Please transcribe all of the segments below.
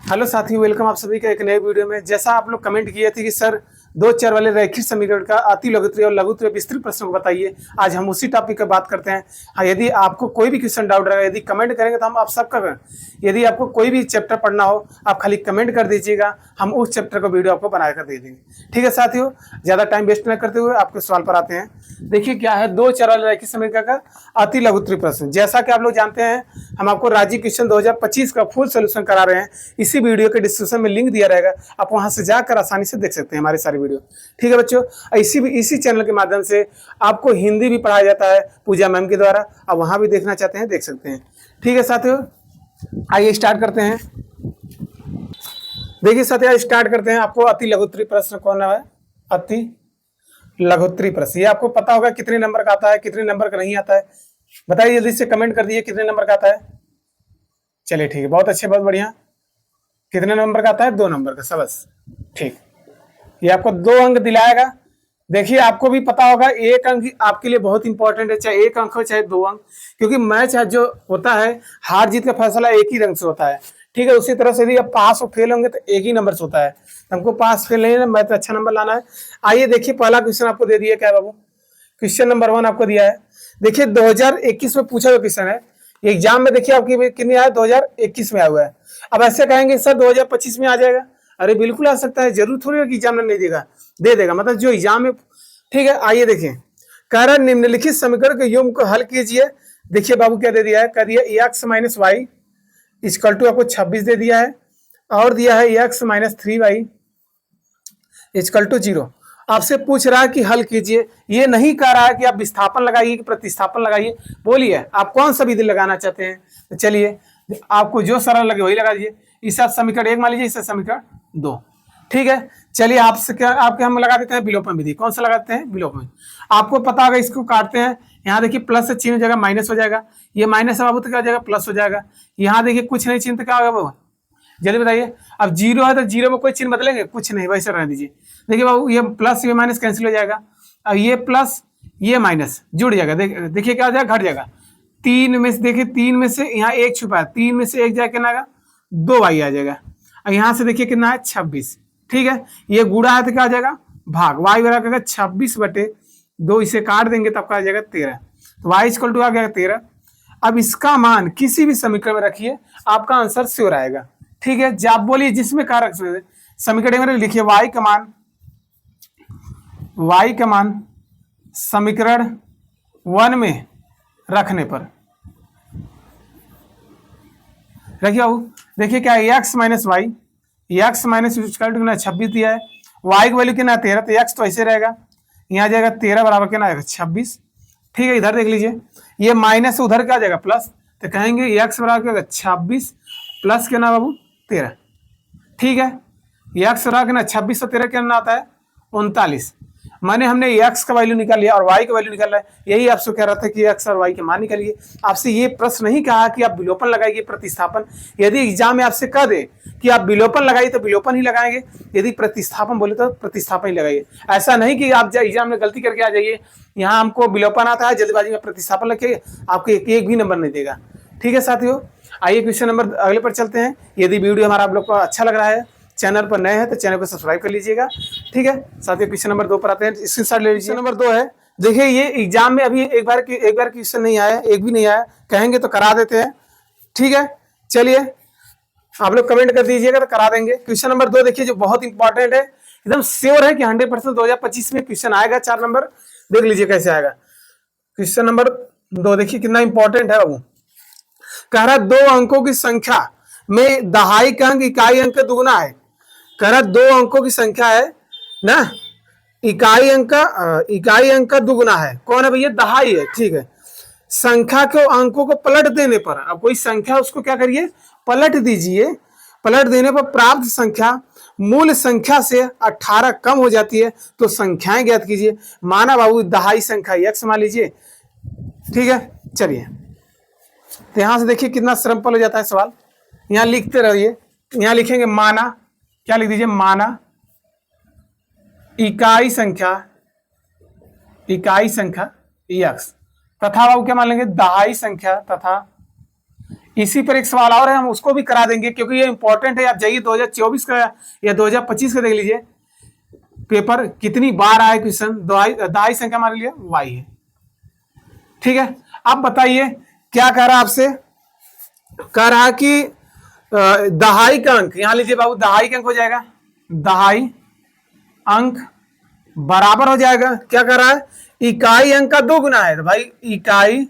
Hello साथियों, welcome आप सभी का एक नए वीडियो में। जैसा आप लोग कमेंट किए थे कि सर दो चर वाले रैखिक समीकरण का अति लघुत्तरीय और लघुत्तरीय विस्तृत प्रश्न को बताइए, आज हम उसी टॉपिक पर बात करते हैं। हाँ, यदि आपको कोई भी क्वेश्चन डाउट रहेगा, यदि कमेंट करेंगे तो हम आप सबका करें। यदि आपको कोई भी चैप्टर पढ़ना हो, आप खाली कमेंट कर दीजिएगा, हम उस चैप्टर का वीडियो आपको बना कर दे देंगे। ठीक है साथियों, ज़्यादा टाइम वेस्ट न करते हुए आपके सवाल पर आते हैं। देखिए क्या है दो चर वाले रैखिक समीकरण का अति लघुत्तरीय प्रश्न। जैसा कि आप लोग जानते हैं, हम आपको राज्य क्वेश्चन 2025 का फुल सोल्यूशन करा रहे हैं। इसी वीडियो के डिस्क्रिप्शन में लिंक दिया रहेगा, आप वहां से जाकर आसानी से देख सकते हैं हमारे सारे वीडियो। ठीक है बच्चों, इसी चैनल के माध्यम से आपको हिंदी भी पढ़ाया जाता है पूजा मैम के द्वारा। आप वहां भी देखना चाहते हैं देख सकते हैं। ठीक है साथियों, आइए स्टार्ट करते हैं। देखिए साथियों, स्टार्ट करते हैं। आपको अति लघुत्तरीय प्रश्न कौन है? अति लघुत्तरीय प्रश्न। ये आपको पता होगा कितने नंबर का आता है, कितने नंबर का नहीं आता है। बताइए जल्दी से कमेंट कर दीजिए कितने नंबर का आता है। चलिए ठीक है, बहुत अच्छे, बहुत बढ़िया। कितने नंबर का आता है? 2 नंबर का। सबस ठीक, ये आपको 2 अंक दिलाएगा। देखिए आपको भी पता होगा 1 अंक आपके लिए बहुत इंपॉर्टेंट है, चाहे 1 अंक हो चाहे 2 अंक, क्योंकि मैच जो होता है हार जीत का फैसला एक ही रंग से होता है। ठीक है, उसी तरह से यदि आप पास और फेल होंगे तो एक ही नंबर से होता है। हमको पास फेल नहीं है, मैथ अच्छा नंबर लाना है। आइए देखिए, पहला क्वेश्चन आपको दे दिया क्या बाबू? क्वेश्चन नंबर 1 आपको दिया है। देखिए 2021 में पूछा हुआ क्वेश्चन है, एग्जाम में देखिए आपकी कितनी आया? 2021 में आया हुआ है। अब ऐसे कहेंगे सर 2025 में आ जाएगा, अरे बिल्कुल आ सकता है, जरूर थोड़ी है कि एग्जाम में नहीं देगा, दे देगा, मतलब जो एग्जाम में। ठीक है, आइए देखिए, कह रहा निम्नलिखित समीकरण के योग को हल कीजिए। देखिए बाबू क्या दे दिया है, कह दिया x minus y equal to आपको 26 दे दिया है, और दिया है x minus 3y equal to 0। आपसे पूछ रहा है कि हल कीजिए, ये नहीं कह रहा है कि आप विस्थापन लगाइए कि प्रतिस्थापन लगाइए। बोलिए आप कौन सा विधि लगाना चाहते हैं। तो चलिए, आपको जो सरल लगे वही लगा दीजिए। इसे समीकरण 1 मान लीजिए, इसे समीकरण 2। ठीक है, चलिए आपसे क्या आपके हम लगा देते हैं विलोपन विधि। कौन सा लगाते हैं? विलोपन। आपको पता होगा, इसको काटते हैं। यहाँ देखिए प्लस से चिन्ह हो जाएगा, माइनस हो जाएगा। ये माइनस है बाबू तो क्या हो जाएगा? प्लस हो जाएगा। यहाँ देखिए कुछ नहीं चिन्ह तो क्या होगा बाबू? जल्दी बताइए। अब 0 है तो 0 में कोई चिन्ह बदलेंगे? कुछ नहीं, वैसे रहने दीजिए। देखिए बाबू, ये प्लस ये माइनस कैंसिल हो जाएगा। अब ये प्लस ये माइनस जुड़ जाएगा। देखिए क्या हो जाएगा? घट जाएगा। 3 में से देखिए, 3 में से यहाँ 1 छुपा है, 3 में से 1 जाए कितना आएगा? 2y आ जाएगा। और यहाँ से देखिए कितना है? 26। ठीक है, ये गुणा है तो क्या आ जाएगा? भाग। y बराबर 26/2, इसे काट देंगे तब क्या आ जाएगा? 13। तो y इक्वल टू आ गया 13। अब इसका मान किसी भी समीकरण में रखिए, आपका आंसर श्योर आएगा। ठीक है, जब आप बोलिए जिसमें कारक समीकरण में लिखिए y का मान समीकरण 1 में रखने पर रखिए बाबू। देखिए क्या है, x minus y, x minus 26 दिया है, वाई की वैल्यू कितना है? 13, तो एक्स तो ऐसे रहेगा, यहाँ जाएगा 13 बराबर कितना आएगा? 26। ठीक है, इधर देख लीजिए, ये माइनस उधर क्या आ जाएगा? प्लस। तो कहेंगे एक्स बराबर क्या होगा? 26 प्लस कितना बाबू? 13। ठीक है, एक्स बराबर कितना? 26 और 13 कितना आता है? 39। माने हमने एक्स का वैल्यू निकाल लिया और वाई का वैल्यू निकाल लिया। यही आपसे कह रहा था कि एक्स और वाई के मान निकालिए। आपसे ये प्रश्न नहीं कहा कि आप विलोपन लगाइए प्रतिस्थापन। यदि एग्जाम में आपसे कह दे कि आप विलोपन लगाइए तो विलोपन ही लगाएंगे, यदि प्रतिस्थापन बोले तो प्रतिस्थापन ही लगाइए। ऐसा नहीं कि आप एग्जाम में गलती करके आ जाइए, यहाँ हमको विलोपन आता है, जल्दबाजी में प्रतिस्थापन लगे, आपको एक भी नंबर नहीं देगा। ठीक है साथियों, आइए क्वेश्चन नंबर अगले पर चलते हैं। यदि वीडियो हमारा आप लोग को अच्छा लग रहा है, चैनल पर नए हैं तो चैनल को सब्सक्राइब कर लीजिएगा। ठीक है साथियों, क्वेश्चन नंबर 2 पर आते हैं, स्क्रीनशॉट ले लीजिए। नंबर 2 है, देखिए ये एग्जाम में अभी एक बार क्वेश्चन नहीं आया, एक भी नहीं आया, कहेंगे तो करा देते हैं। ठीक है, चलिए आप लोग कमेंट कर दीजिएगा तो करा देंगे। क्वेश्चन नंबर 2 देखिए, जो बहुत इंपॉर्टेंट है, एकदम श्योर है कि 100% 2025 में क्वेश्चन आएगा। 4 नंबर देख लीजिए कैसे आएगा। क्वेश्चन नंबर 2 देखिए कितना इंपॉर्टेंट है बाबू। कह रहा 2 अंकों की संख्या में दहाई का अंक इकाई अंक का दुगुना है। कह रहा 2 अंकों की संख्या है ना, इकाई अंक का दुगुना है। कौन है भैया? दहाई है। ठीक है, संख्या के अंकों को पलट देने पर, अब कोई संख्या उसको क्या करिए? पलट दीजिए। पलट देने पर प्राप्त संख्या मूल संख्या से 18 कम हो जाती है, तो संख्याएं ज्ञात कीजिए। माना बाबू दहाई संख्या x मान लीजिए। ठीक है, चलिए तो यहां से देखिए कितना सिंपल हो जाता है सवाल। यहां लिखते रहिए, यहां लिखेंगे माना, क्या लिख दीजिए? माना इकाई संख्या x तथा बाबू क्या मान लेंगे? दहाई संख्या तथा इसी पर एक सवाल और है, हम उसको भी करा देंगे क्योंकि ये इंपॉर्टेंट है। आप जाइए 2024 का या 2025 का देख लीजिए पेपर, कितनी बार आया क्वेश्चन, दहाई संख्या मान लिया वाई है। ठीक है, अब बताइए क्या कह रहा है आपसे, कह रहा है कि दहाई का अंक, यहां लीजिए बाबू, दहाई का अंक हो जाएगा, दहाई अंक बराबर हो जाएगा, क्या कर रहा है, इकाई अंक का 2 गुना है। तो भाई इकाई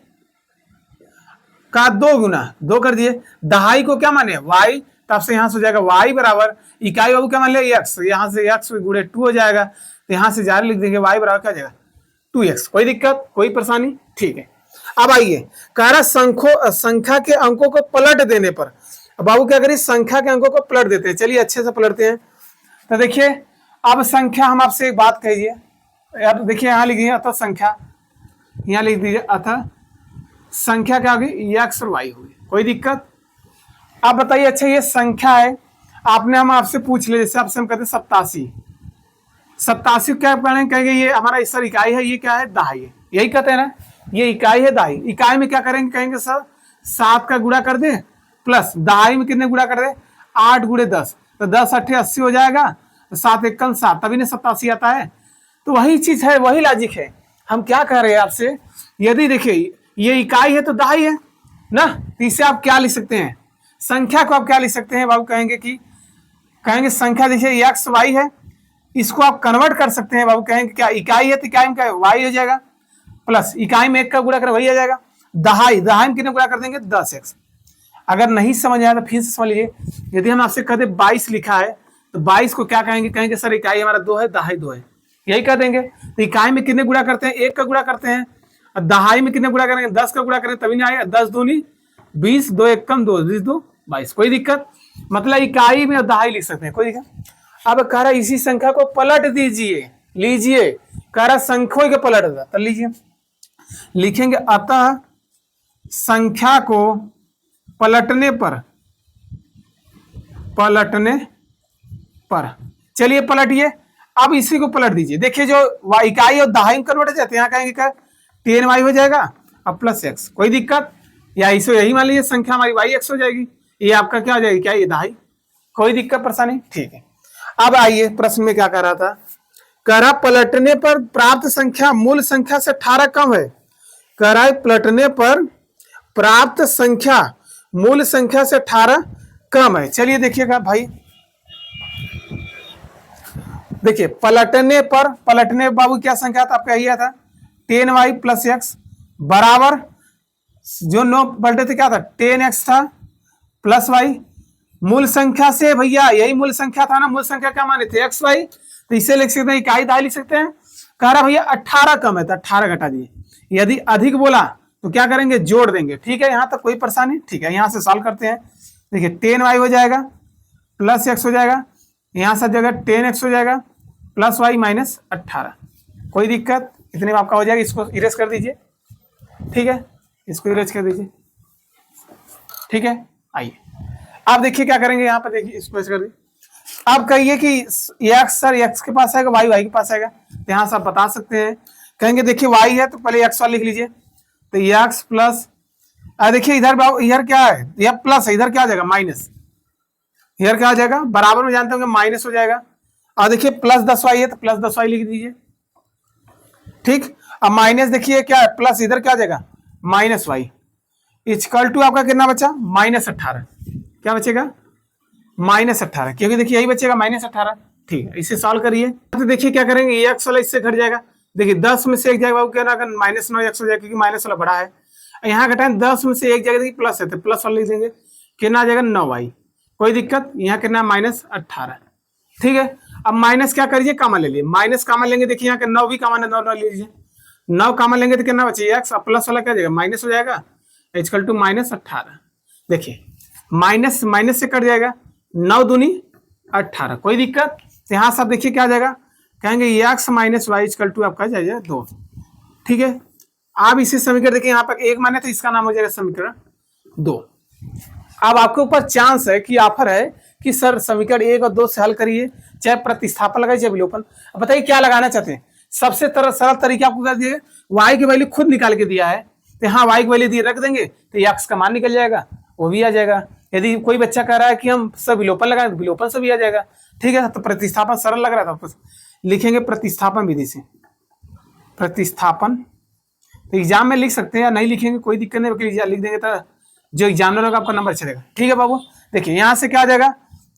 का 2 गुना, 2 कर दिए, दहाई को क्या माने y, तब से यहां से हो जाएगा y बराबर इकाई बाबू क्या मान लिया x, यहां से x गुणे 2 हो जाएगा, तो यहां से जारी लिख देंगे y बराबर क्या हो जाएगा 2x। कोई दिक्कत, कोई परेशानी? ठीक है। अब आइए, कह रहा संख्या के अंकों को पलट देने पर, बाबू क्या करिए, संख्या के अंकों को पलट देते हैं। चलिए अच्छे से पलटते हैं। तो देखिए अब संख्या, हम आपसे एक बात कहिए यार, देखिए यहाँ लिख दीजिए अतः संख्या, यहाँ लिख दीजिए अतः संख्या क्या होगी, एक्स और वाई होगी। कोई दिक्कत? आप बताइए, अच्छा ये संख्या है, आपने हम आपसे पूछ ले, जैसे आपसे हम कहते हैं 87, 87 क्या कहेंगे, ये हमारा सर इकाई है, ये क्या है, दहाई है, यही कहते हैं ना, ये इकाई है दहाई। इकाई में क्या करेंगे, कहेंगे सर 7 का गुणा कर दे, प्लस दहाई में कितने गुणा कर दे, 8 गुणे 10, तो 10 8 80 हो जाएगा, तो 7 1 7, तभी ना 87 आता है। तो वही चीज है, वही लॉजिक है। हम क्या कह रहे हैं आपसे, यदि देखिए ये इकाई है तो दहाई है ना, तो इसे आप क्या लिख सकते हैं, संख्या को आप क्या लिख सकते हैं बाबू, कहेंगे संख्या देखिए एक्स वाई है, इसको आप कन्वर्ट कर सकते हैं बाबू, कहेंगे क्या इकाई है तो इकाई में क्या वाई हो जाएगा, प्लस इकाई में 1 का गुणा कर वही आ जाएगा, दहाई में कितने गुणा कर देंगे 10x। अगर नहीं समझ आया तो फिर से समझ लीजिए, यदि हम आपसे कहते 22 लिखा है तो 22 को क्या कहेंगे सर इकाई हमारा 2 है, दहाई 2 है, यही कह देंगे। तो इकाई में कितने गुणा करते हैं, 1 का गुणा करते हैं, और दहाई में कितने गुणा करेंगे, 10 का गुणा करेंगे, तभी नहीं आएगा, 10 दूनी 20, 2 1 2, 20 2 22। कोई दिक्कत? मतलब इकाई में दहाई लिख सकते हैं, कोई दिक्कत? अब कह रहा इसी संख्या को पलट दीजिए, लीजिए, कह रहा संख्या को पलट दो, तो लीजिए, लिखेंगे अतः संख्या को पलटने पर, चलिए पलटिए, अब इसी को पलट दीजिए। देखिए जो इकाई और दहाई में कन्वर्ट हो जाते हैं, यहाँ कहेंगे क्या 10y हो जाएगा अब प्लस x। कोई दिक्कत? या इसे यही मान लीजिए संख्या हमारी y x हो जाएगी, ये आपका क्या हो जाएगी, क्या ये दहाई। कोई दिक्कत परेशानी? ठीक है। अब आइए प्रश्न में क्या कह रहा था, कह रहा पलटने पर प्राप्त संख्या मूल संख्या से 18 कम है। कह रहा है पलटने पर प्राप्त संख्या मूल संख्या से 18 कम है। चलिए देखिएगा भाई, देखिए पलटने बाबू क्या संख्या था आपका, यही था 10y प्लस x बराबर, जो 9 पलटे थे क्या था 10x था प्लस y, मूल संख्या से भैया यही मूल संख्या था ना, मूल संख्या क्या माने थे xy, तो इसे लिख सकते हैं इकाई दहाई लिख सकते हैं। कह रहा भैया 18 कम है तो 18 घटा दिए, यदि अधिक बोला तो क्या करेंगे जोड़ देंगे। ठीक है, यहां तक कोई परेशानी? ठीक है, यहां से सॉल्व करते हैं। देखिए 10y हो जाएगा प्लस x हो जाएगा, यहां से जगह 10x हो जाएगा प्लस y माइनस 18। कोई दिक्कत? इतने में आपका हो जाएगा, इसको इरेज कर दीजिए। ठीक है, इसको इरेज कर दीजिए। ठीक है, आइए आप देखिए क्या करेंगे, यहाँ पर देखिए इसको इरेज कर दीजिए। आप कहिए कि x सर x के पास आएगा, y के पास आएगा, तो यहाँ से आप बता सकते हैं। कहेंगे देखिए y है तो पहले x वाला लिख लीजिए, तो x प्लस, देखिए इधर क्या है, यह प्लस है, इधर क्या आ जाएगा माइनस, इधर क्या आ जाएगा बराबर में जानते होंगे माइनस हो जाएगा। और देखिए प्लस 10y है तो प्लस 10y लिख दीजिए। ठीक, अब माइनस देखिए क्या है प्लस, इधर क्या आ जाएगा माइनस y, इक्वल टू आपका कितना बचा माइनस 18। क्या बचेगा माइनस 18, क्योंकि देखिए यही बचेगा माइनस 18। ठीक है, इसे सॉल्व करिए तो देखिए क्या करेंगे, x वाला इससे घट जाएगा। देखिए 10 में से 1 जाएगा क्या ना, माइनस 9x हो जाएगा क्योंकि माइनस वाला बड़ा है। यहाँ घटाएं 10 में से 1 जाएगा, देखिए प्लस है तो प्लस वाला लिख देंगे, कितना आ जाएगा 9y। कोई दिक्कत? यहाँ कितना माइनस 18। ठीक है, अब माइनस क्या करिए कामन ले लिए, माइनस कामन लेंगे, देखिए यहाँ का 9 भी कामन है, 9 ले लीजिए, 9 कामन लेंगे तो कितना बचेगा x, प्लस वाला क्या जाएगा माइनस हो जाएगा, इक्वल टू माइनस 18। देखिए माइनस माइनस से कट जाएगा, 9 दूनी 18। कोई दिक्कत? तो यहाँ सब देखिए क्या आ जाएगा, कहेंगे x minus y equal to आपका जाएगा 2। ठीक है, आप इसे समीकरण देखिए, यहाँ पर 1 माने तो इसका नाम हो जाएगा समीकरण 2। अब आपके ऊपर चांस है कि ऑफर है कि सर समीकरण 1 और 2 से हल करिए, चाहे प्रतिस्थापन लगाइए चाहे विलोपन। अब बताइए क्या लगाना चाहते हैं। सबसे सरल तरीका आपको क्या दिया, y की वैल्यू खुद निकाल के दिया है, तो हाँ y की वैल्यू दिए रख देंगे तो x का मान निकल जाएगा, वो भी आ जाएगा। यदि कोई बच्चा कह रहा है कि हम सब विलोपन लगाएं तो विलोपन से भी आ जाएगा। ठीक है, तो प्रतिस्थापन सरल लग रहा था तो लिखेंगे प्रतिस्थापन विधि से। प्रतिस्थापन तो एग्जाम में लिख सकते हैं या नहीं लिखेंगे कोई दिक्कत नहीं, लिख देंगे तो जो एग्जामिनर होगा आपका नंबर चलेगा। ठीक है बाबू, देखिए यहाँ से क्या आ जाएगा,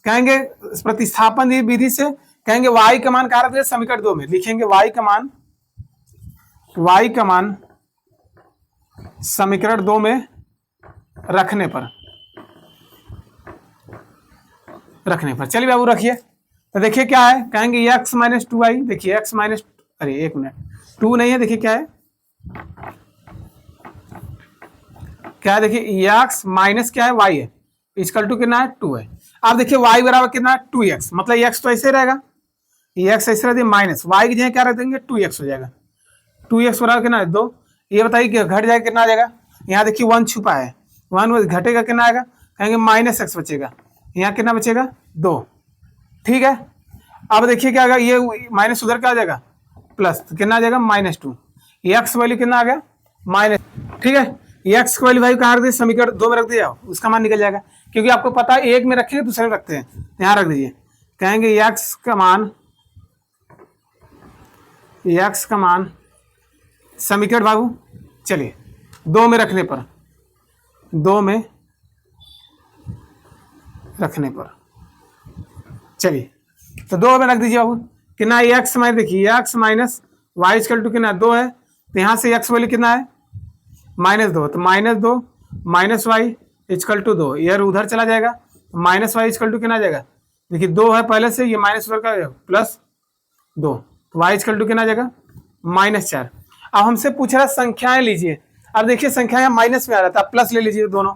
कहेंगे प्रतिस्थापन विधि से कहेंगे y का मान कहा रखते हैं समीकरण 2 में, लिखेंगे y का मान समीकरण 2 में रखने पर चलिए बाबू रखिए। तो देखिए क्या है, कहेंगे x माइनस 2y, देखिए x माइनस, अरे एक मिनट, 2 नहीं है, देखिए क्या है, देखिए x माइनस क्या है y है, इक्वल टू कितना है 2 है। अब देखिए y बराबर कितना है 2x, मतलब x तो ऐसे रहेगा, x ऐसे रहती है, माइनस y की जगह क्या रख देंगे 2x हो जाएगा। 2x बराबर कितना है 2। ये बताइए कि घट जाएगा कितना आ जाएगा, यहाँ देखिए 1 छुपा है, 1 घटेगा कितना आएगा, कहेंगे माइनस x बचेगा, यहाँ कितना बचेगा 2। ठीक है, अब देखिए क्या आएगा, ये माइनस उधर क्या आ जाएगा प्लस, तो कितना आ जाएगा -2। x वैल्यू कितना आ गया माइनस। ठीक है, x की वैल्यू कहाँ रख दीजिए, समीकरण 2 में रख दिया, उसका मान निकल जाएगा, क्योंकि आपको पता है एक में रखेंगे दूसरे में रखते हैं, यहाँ रख दीजिए। कहेंगे x का मान समीकरण बाबू, चलिए 2 में रखने पर, चलिए तो 2 में रख दीजिए बाबू, कितना x माइनस, देखिए x minus y equal to कितना 2 है, तो यहाँ से x वैल्यू कितना है -2, तो -2 माइनस वाई इक्वल टू 2, यार उधर चला जाएगा, माइनस वाई इक्वल टू कितना आ जाएगा, देखिए 2 है पहले से, ये माइनस उधर का प्लस 2, तो वाई इक्वल टू कितना आ जाएगा -4। अब हमसे पूछ रहा है संख्याएं लीजिए, अब देखिए संख्याएं माइनस में आ रहा था, प्लस ले लीजिए दोनों।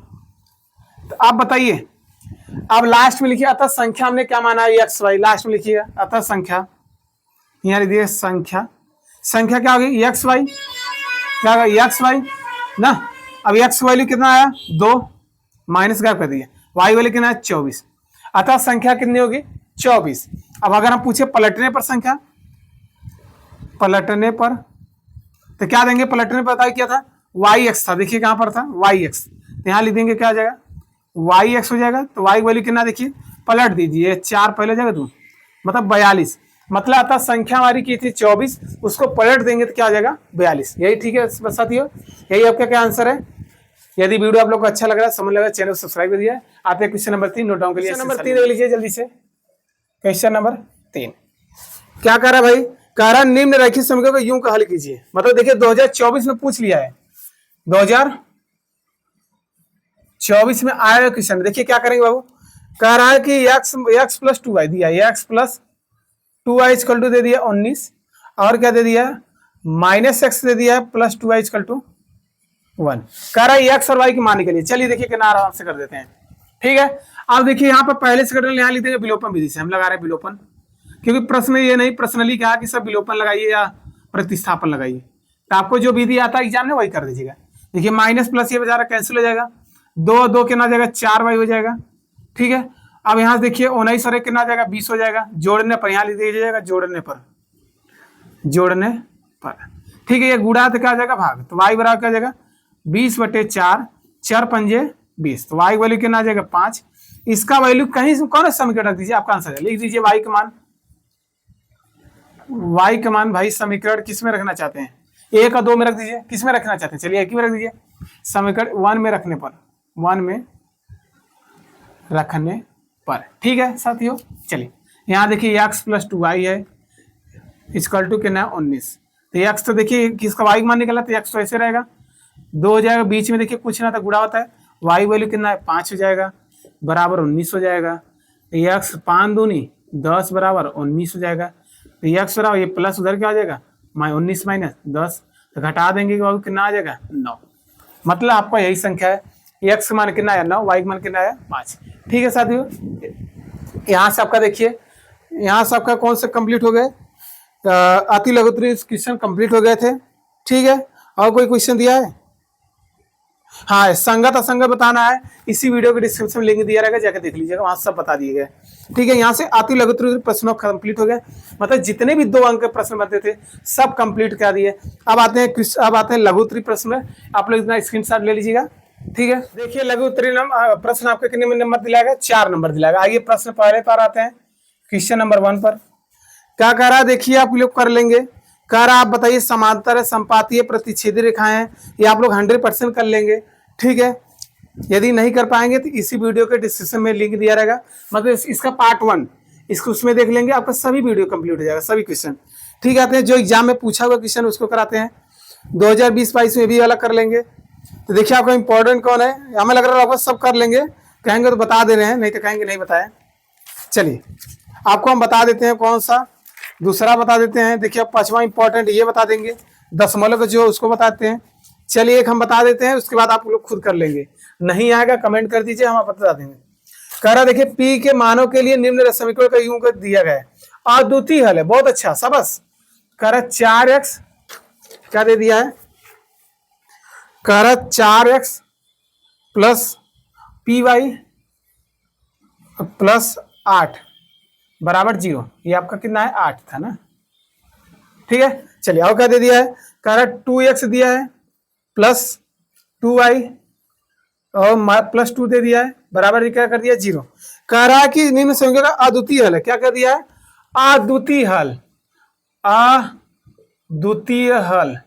तो आप बताइए, अब लास्ट में लिखिए अतः संख्या हमने क्या माना है एक्स वाई, लास्ट में लिखिएगा अतः संख्या, यहाँ लिखिए संख्या क्या होगी एक्स वाई, क्या होगा एक्स वाई ना। अब एक्स वैल्यू कितना आया 2, माइनस क्या कर दिए, वाई वैल्यू कितना है 24, अतः संख्या कितनी होगी 24। अब अगर हम पूछे पलटने पर संख्या, पलटने पर तो क्या देंगे, पलटने पर बताइए क्या था वाई एक्स था, देखिए कहां पर था वाई एक्स, तो यहाँ लिख देंगे क्या आ जाएगा वाई एक्स हो जाएगा। तो वाई वैल्यू कितना देखिए पलट दीजिए, 4 पहले जाएगा 2 मतलब 42, मतलब अतः संख्या हमारी की थी 24, उसको पलट देंगे तो क्या आ जाएगा 42। यही ठीक है साथियों, यही आपका क्या आंसर है। यदि वीडियो आप लोग को अच्छा लग रहा है, समझ लगा, चैनल को सब्सक्राइब कर दिया। आते हैं क्वेश्चन नंबर 3 नोट डाउन के लिए। नंबर 3 देख लीजिए जल्दी से, क्वेश्चन नंबर 3 क्या कह रहा है भाई, कह रहा निम्न रैखिक समीकरण को यूं का हल कीजिए, मतलब देखिए 2024 में पूछ लिया है, 2024 में आया क्वेश्चन। देखिए क्या करेंगे बाबू, कह रहा है कि x प्लस 2y दिया, x plus 2y equal to दे दिया 19, और क्या दे दिया -x दे दिया प्लस 2y इक्वल टू 1। कह रहा है x और y की मान निकलिए। चलिए देखिए कितना आराम से कर देते हैं। ठीक है, अब देखिए यहाँ पर पहले से यहाँ लिख देंगे विलोपन विधि से, हम लगा रहे हैं विलोपन, क्योंकि प्रश्न ये नहीं पर्सनली कहा कि सब विलोपन लगाइए या प्रतिस्थापन लगाइए, तो आपको जो विधि आता है एग्जाम में वही कर दीजिएगा। देखिए माइनस प्लस ये बेचारा कैंसिल हो जाएगा, 2 कितना जाएगा 4y हो जाएगा। ठीक है, अब यहाँ से देखिए 19 और 1 कितना जाएगा 20 हो जाएगा, जोड़ने पर यहाँ लिख दीजिएगा जोड़ने पर। ठीक है, ये गुणा तो क्या आ जाएगा भाग, तो y बराबर क्या आ जाएगा 20/4, 4 पंजे 20, तो y वैल्यू कितना आ जाएगा 5। इसका वैल्यू कहीं कौन सा समीकरण रख दीजिए, आपका आंसर है, लिख दीजिए y का मान भाई समीकरण किस में रखना चाहते हैं, 1 और 2 में रख दीजिए, किस में रखना चाहते हैं, चलिए एक ही में रख दीजिए, समीकरण 1 में रखने पर। ठीक है साथियों, चलिए यहाँ देखिए x प्लस 2y है इक्वल टू कितना 19, तो x तो देखिए किसका y मान निकला, तो x तो ऐसे रहेगा, 2 हो जाएगा, बीच में देखिए कुछ ना था गुणा होता है, y वैल्यू कितना है 5 हो जाएगा, बराबर 19 हो जाएगा, x 5 दूनी 10 बराबर 19 हो जाएगा, तो x बराबर ये प्लस उधर क्या आ जाएगा 19 माइनस 10, तो घटा देंगे कि कितना आ जाएगा 9, मतलब आपका यही संख्या है, x मान कितना है 9, y मान कितना है 5। ठीक है साथियों, यहाँ से आपका देखिए, यहाँ से आपका कौन से कंप्लीट हो गए, अति लघुत्तरीय क्वेश्चन कंप्लीट हो गए थे। ठीक है, और कोई क्वेश्चन दिया है, हाँ संगत असंगत बताना है, इसी वीडियो के डिस्क्रिप्शन में लिंक दिया रहेगा, जाकर देख लीजिएगा, वहां सब बता दिए गए। ठीक है, यहाँ से अति लघुत्तरीय प्रश्नों कंप्लीट हो गए, मतलब जितने भी 2 अंक के प्रश्न बनते थे सब कंप्लीट कर दिए। अब आते हैं लघुत्तरीय प्रश्न में, आप लोग इतना स्क्रीनशॉट ले लीजिएगा। ठीक है, देखिए लघु उत्तरी प्रश्न आपके कितने नंबर दिलाएगा? 4 नंबर दिलाएगा। आइए प्रश्न पहले पर आते हैं, क्वेश्चन नंबर 1 पर क्या कह रहा है, देखिए आप लोग कर लेंगे। कह रहा आप बताइए समांतर संपातीय प्रतिच्छेदी रेखाएं हैं, ये आप लोग 100% कर लेंगे। ठीक है, यदि नहीं कर पाएंगे तो इसी वीडियो के डिस्क्रिप्शन में लिंक दिया रहेगा, मतलब इसका पार्ट 1 इसको उसमें देख लेंगे, आपका सभी वीडियो कंप्लीट हो जाएगा, सभी क्वेश्चन। ठीक है, आते हैं जो एग्जाम में पूछा हुआ क्वेश्चन उसको कराते हैं। 2020-22 में भी वाला कर लेंगे। तो देखिए आपका इंपॉर्टेंट कौन है, हमें लग रहा है आपको सब कर लेंगे, कहेंगे तो बता दे रहे हैं, नहीं तो कहेंगे नहीं बताया। चलिए आपको हम बता देते हैं कौन सा, दूसरा बता देते हैं। देखिए अब 5वां इंपॉर्टेंट ये बता देंगे, दशमलव का जो उसको बताते हैं। चलिए एक हम बता देते हैं, उसके बाद आप लोग खुद कर लेंगे, नहीं आएगा कमेंट कर दीजिए, हम बता देंगे। कह रहा देखिए पी के मानों के लिए निम्न समीकरण का यूं कर दिया गया है, अद्वितीय हल है, बहुत अच्छा सबस। कह रहा 4x क्या दे दिया है, कह रहा 4x plus P Y plus 8 बराबर 0। ये आपका कितना है, 8 था ना। ठीक है, चलिए और क्या दे दिया है, कह रहा 2x दिया है प्लस 2y और प्लस 2 दे दिया है, बराबर क्या कर दिया 0। कह रहा है कि निम्न समीकरण का अद्वितीय हल है, क्या कर दिया है, अद्वितीय हल। अद्वितीय हल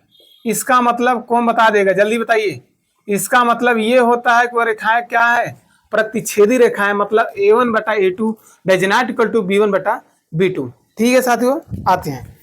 इसका मतलब कौन बता देगा, जल्दी बताइए। इसका मतलब ये होता है कि वह रेखाएं क्या है, प्रतिच्छेदी रेखाएं, मतलब a1 बटा a2 does not equal to b1 बटा b2। ठीक है साथियों, आते हैं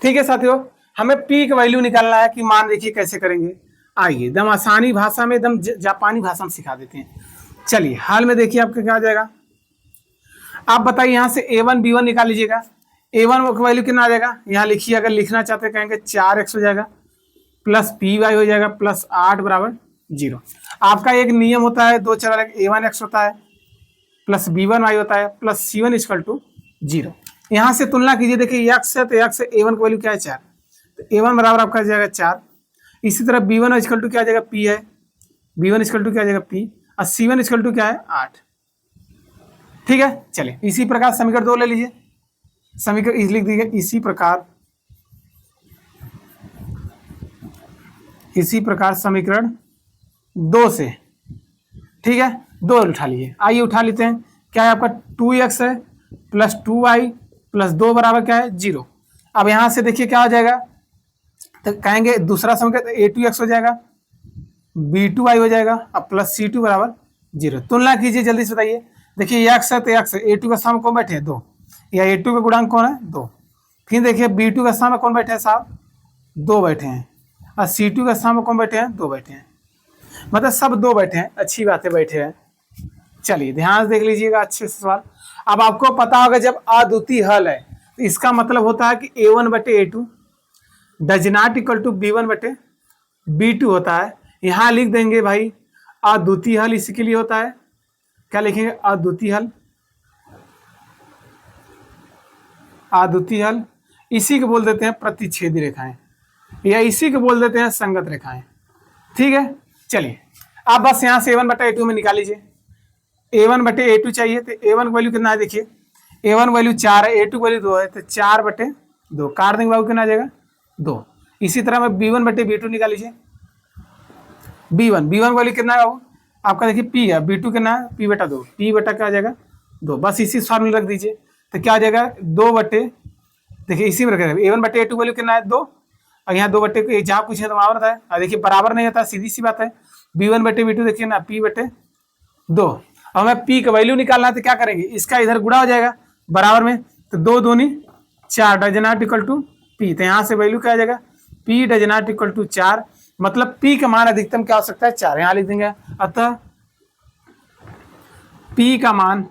ठीक है साथियों, हमें पी का वैल्यू निकालना है कि मान देखिए कैसे करेंगे। आइए एकदम आसानी भाषा में, एकदम जापानी भाषा में सिखा देते हैं। चलिए हाल में देखिए आपका क्या आ जाएगा, आप बताइए यहाँ से a1 b1 निकाल लीजिएगा। a1 का वैल्यू कितना आ जाएगा, यहाँ लिखिए, अगर लिखना चाहते हैं कहेंगे 4x हो जाएगा प्लस पी वाई हो जाएगा प्लस 8 बराबर 0। आपका एक नियम होता है, दो चर a1x होता है प्लस b1y होता है प्लस c1 इक्वल टू 0। यहाँ से तुलना कीजिए, देखिए x है तो x a1 का वैल्यू क्या है 4, तो a1 बराबर आपका जाएगा 4। इसी तरह b1 इक्वल टू क्या आ जाएगा p है, b1 इक्वल टू क्या आ जाएगा p, और c1 इक्वल टू क्या है 8। ठीक है, चलिए इसी प्रकार समीकरण 2 ले लीजिए, समीकरण लिख दीजिए इसी प्रकार समीकरण 2 से। ठीक है, 2 उठा लीजिए, आइए उठा लेते हैं। क्या है आपका 2x है प्लस 2y प्लस 2 बराबर क्या है 0। अब यहाँ से देखिए क्या हो जाएगा, तो कहेंगे दूसरा समीकरण a2x हो जाएगा, b2y हो जाएगा, अब प्लस c2 बराबर 0। तुलना कीजिए जल्दी से बताइए। देखिए x है तो x है, a2 का स्थान कौन बैठे हैं 2, या a2 का गुणांक कौन है 2। फिर देखिए b2 का स्थान में कौन बैठे हैं साहब, 2 बैठे हैं, और c2 का स्थान में कौन बैठे हैं 2 बैठे हैं, मतलब सब 2 बैठे हैं, अच्छी बात है बैठे हैं। चलिए ध्यान से देख लीजिएगा अच्छे से सवाल। अब आपको पता होगा जब अद्वितीय हल है तो इसका मतलब होता है कि a1 बटे a2 does not equal to b1 बटे b2 होता है। यहाँ लिख देंगे भाई अद्वितीय हल इसके लिए होता है, क्या लिखेंगे अद्वितीय हल, अद्वितीय हल इसी को बोल देते हैं प्रतिच्छेदी रेखाएं, या इसी को बोल देते हैं संगत रेखाएं। ठीक है, चलिए आप बस यहाँ से a1 बटा a2 में निकाल लीजिए। a1 बटे a2 चाहिए तो a1 वैल्यू कितना है, देखिए a1 वैल्यू 4 है, a2 वैल्यू 2 है, तो 4 बटे 2 काट देंगे बाबू, कितना आ जाएगा 2। इसी तरह में b1 बटे b2 निकाल लीजिए। b1 वैल्यू कितना है बाबू आपका, देखिए p है, b2 कितना है p बटा 2, p बटा क्या आ जाएगा 2, बस इसी फॉर्मूला रख दीजिए तो क्या आ जाएगा 2 बटे, देखिए इसी में रखेगा a1 बटे a2 वैल्यू कितना है 2, और यहाँ 2 बटे जहाँ पूछे तो वहाँ रहता है, और देखिए बराबर नहीं होता, सीधी सी बात है। b1 बटे b2 देखिए ना p बटे 2, अब हमें p का वैल्यू निकालना है तो क्या करेंगे, इसका इधर गुणा हो जाएगा बराबर में, तो 2 दूनी 4 does not equal to p, तो यहाँ से वैल्यू क्या आ जाएगा p does not equal to 4, मतलब p का मान अधिकतम क्या हो सकता है 4, यहाँ लिख देंगे। अतः p का मान